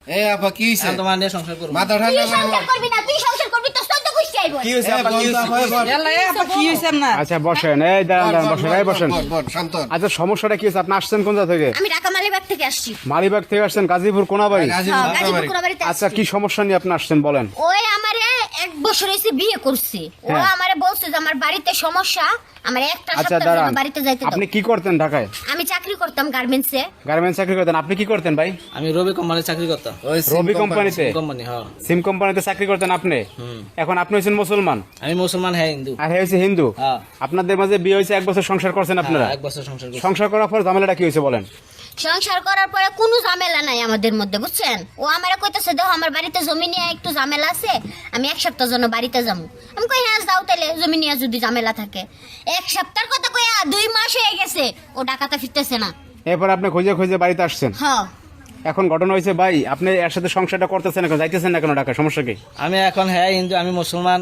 এই আপা কি হইছে? তোমার নিয়ে সংসার করব। মাথা তুই ঠান্ডা সংসার করবি না, তুই সংসার করবি তো সদ্য কইছি আইবো। কি হইছে আপা, কি হইছে? আল্লাহ এ আপা কি হইছে না? আচ্ছা বসেন, এই দাঁড়ান বসেন, এই বসেন। শান্ত হ। আচ্ছা সমস্যাটা কি হচ্ছে? আপনি আসছেন কোন জায়গা থেকে? আমি ঢাকা মালিবাগ থেকে আসছি। মালিবাগ থেকে আসছেন, গাজীপুর কোনাবাড়ি। গাজীপুর হ্যাঁ, গাজীপুর কোনাবাড়ি। কোনাবাড়িতে আচ্ছা আসছি। কি সমস্যা নিয়ে আপনি আসছেন বলেন। ওই আমারে 1 বছর হইছে বিয়ে করছে। ও হ্যাঁ। আমারে বলছে যে আমার বাড়িতে সমস্যা, আমার একটা আচ্ছা সপ্তাহের দাঁড়ান, জন্য বাড়িতে যাইতে দাও। আপনি কি করতেন ঢাকায়? আমি চাকরি করতাম গার্মেন্টসে। গার্মেন্টস চাকরি করতেন। আপনি কি করতেন ভাই? আমি রবি কোম্পানিতে চাকরি করতাম। ওই রবি কোম্পানিতে? কোম্পানি, হ্যাঁ। সিম কোম্পানিতে চাকরি করতেন আপনি? এখন আপনি হচ্ছেন মুসলমান আমি মুসলমান, হ্যাঁ হিন্দু। আর হয়েছে হিন্দু। হ্যাঁ। আপনাদের মাঝে বিয়ে হয়েছে, 1 বছর সংসার করছেন আপনারা। 1 বছর সংসার করছি। সংসার করার পর ঝামেলাটা কি হয়েছে বলেন। সংসার করার পরে কোনো ঝামেলা নাই আমাদের মধ্যে, বুঝছেন? ও আমারে কইতাছে দেখো আমার বাড়িতে জমি নিয়ে একটু ঝামেলা আছে, আমি 1 সপ্তাহের জন্য বাড়িতে যাবো। আমি কই হ্যাঁ যাও তাইলে, জমি নিয়ে যদি ঝামেলা থাকে। 1 সপ্তাহের কথা কইয়া 2 মাস হয়ে গেছে, ও ঢাকাতে ফিরতেছে না। এরপর আপনি খুঁজে খুঁজে বাড়িতে আসছেন। হ্যাঁ, এখন ঘটনা হয়েছে ভাই, আপনি এর সাথে সংসারটা করতেছেন, এখন যাইতেছেন না কেন ঢাকা? সমস্যা কি? আমি এখন হ্যাঁ হিন্দু, আমি মুসলমান,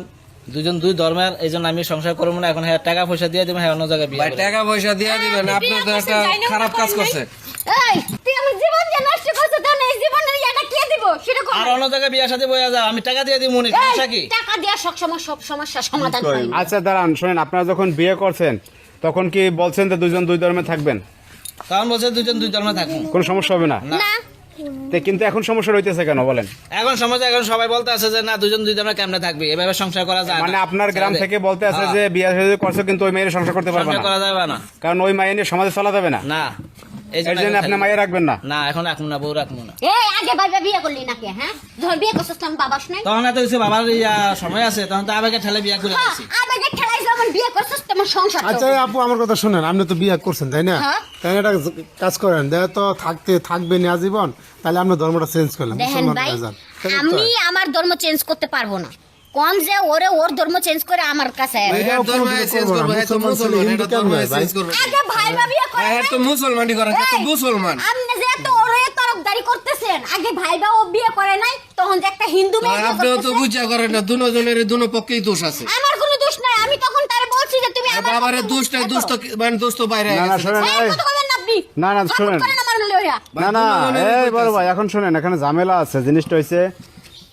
দুজন দুই ধর্মের, এই জন্য আমি সংসার করবো না। এখন হ্যাঁ টাকা পয়সা দিয়ে দেবো, হ্যাঁ অন্য জায়গায় বিয়ে ভাই করবো। টাকা পয়সা দিয়ে দিবেন, আপনি তো একটা খারাপ কাজ করছেন। এই তুই আমার জীবন যে নষ্ট করছিস, তো এই জীবনের ইয়াটা কে দিব সেটা কর। আর অন্য জায়গায় বিয়ে সাথে বইয়া যাও, আমি টাকা দিয়ে দিব মনে, সমস্যা কি? টাকা দিয়া সব সমস্যা সমাধান হয়। আচ্ছা দাঁড়ান, শোনেন, আপনারা যখন বিয়ে করছেন তখন কি বলছেন যে দুজন দুই ধর্মে থাকবেন? কারণ বলছে দুজন দুই ধর্মে থাকবো। কোনো সমস্যা হবে না? না কিন্তু এখন সমস্যা রইতেছে কেন বলেন? এখন সমাজে এখন সবাই বলতে আছে যে না দুজন দুই ধর্মে কেমনে থাকবে, এভাবে সংসার করা যায় না। মানে আপনার গ্রাম থেকে বলতে আছে হ্যাঁ। যে বিয়ে শাদী করছো কিন্তু ওই মেয়ের সংসার করতে পারবে সংসার না, করা যাবে না। কারণ ওই মায়ের নিয়ে সমাজে চলা যাবে না। না, এর জন্য আপনি মায়ের রাখবেন না? না, এখন রাখবো না, বউ রাখবো না। এই আগে ভাইবা বিয়ে করলি নাকি? হ্যাঁ, ধর বিয়ে করছিস তো বাবাস নাই। তখন এত হচ্ছে বাবার সময় আছে, তখন তো আবেগে ঠেলে বিয়ে করে হ্যাঁ, দিচ্ছি। আবেগে ঠেলাই যেমন বিয়ে করছিস তেমন সংসার আচ্ছা চলবে। আপু আমার কথা শুনেন, আপনি তো বিয়ে করছেন তাই না? হ্যাঁ। তাই একটা কাজ করেন, দেখো তো থাকবে না আজীবন, তাহলে আপনি ধর্মটা চেঞ্জ করলেন, দেখেন মুসলমান ভাই, হয়ে যান। তাহলে তো আমি আমার ধর্ম চেঞ্জ করতে পারবো না। কোন যে ওর ধর্ম চেঞ্জ করে আমার কাছে আয়। এটাও কোনো ধর্ম কিছু চেঞ্জ করবো করবো, না, হ্যাঁ তো মুসলমান ছেলে মুসলমান, হিন্দু এটা ধর্ম কেমন হয় ভাই? চেঞ্জ করবো। আগে ভাইবা বিয়ে করে হ্যাঁ তো মুসলমানই করেন, হ্যাঁ তো মুসলমান। আপনি যে এত ওরে তরফদারি করতেছেন, আগে ভাইবা ও বিয়ে করে নাই, তখন যে একটা হিন্দু মেয়ে বিয়ে আপনিও তো করতেছে। বুঝা করেন না, দুজনের দুনো পক্ষেই দোষ আছে। আমার কোনো দোষ নাই, আমি তখন তারে বলছি যে তুমি আমার বাবারে কথা দোষ নাই, বুঝতে দোষ তো মানে দোষ তো বাইরে না না গেছে। শোনেন, এই কথা বলেন না আপনি। না, না, সাপোর্ট শোনেন। করেন আমার লইয়া। না না, এই বড় ভাই এখন শোনেন, এখানে ঝামেলা আছে। জিনিসটা হয়েছে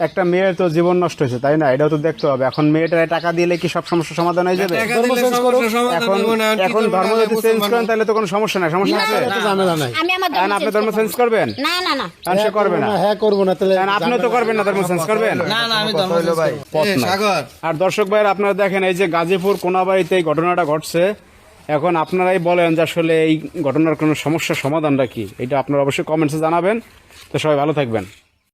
একটা মেয়ের তো জীবন নষ্ট হয়েছে তাই না? এটাও তো দেখতে হবে। এখন মেয়েটার টাকা দিলে কি সব সমস্যার সমাধান হয়ে যাবে? টাকা দিলে সমস্যার সমাধান এখন হবে না, আর কি এখন করবেন? ধর্ম যদি চেঞ্জ করেন তাহলে তো কোনো সমস্যা নাই। সমস্যা আছে? এত ঝামেলা নাই। আমি আমার এখন আপনি ধর্ম চেঞ্জ করব করবেন? না। না না আর সে করবে না? হ্যাঁ করবো না, তাহলে এখন আপনিও তো করবেন না, ধর্ম চেঞ্জ করবেন? না না, আমি ধর্ম চেঞ্জ করবো। পথ এ, নাই। সাগর আর দর্শক ভাইয়ের আপনারা দেখেন, এই যে গাজীপুর কোনাবাড়িতে এই ঘটনাটা ঘটছে, এখন আপনারাই বলেন যে আসলে এই ঘটনার কোনো সমস্যার সমাধানটা কি? এটা আপনারা অবশ্যই কমেন্টসে জানাবেন। তো সবাই ভালো থাকবেন।